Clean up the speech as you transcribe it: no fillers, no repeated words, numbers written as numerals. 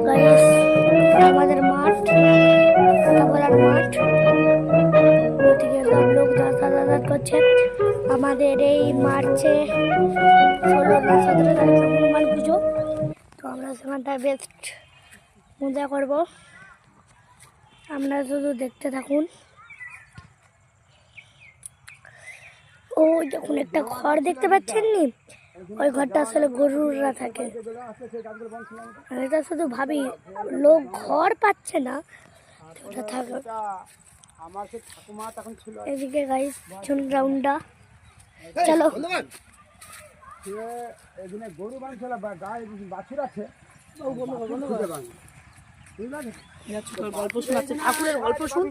Guys, আমাদের মাঠ, কথা বলার মাঠ, ওদিকে সব লোক যাতায়াত করছে। আমাদের এই মার্চে 16 না 17 তারিখে হনুমান পুজো, তো আমরা সেখানটায় বেস্ট মজা করব। আপনারা শুধু দেখতে থাকুন। ওই যখন একটা ঘর দেখতে পাচ্ছেন নি, ওই ঘরটা আসলে গরুরা থাকে। এটা শুধু ভাবি লোক ঘর পাচ্ছে না, ওটা থাকে। এদিকে গাইস পিছন রাউন্ডটা চলো। গরু বাঁধছিল বা গায়ে বাছুর আছে, গল্প শোনাচ্ছে, ঠাকুরের গল্প শুন।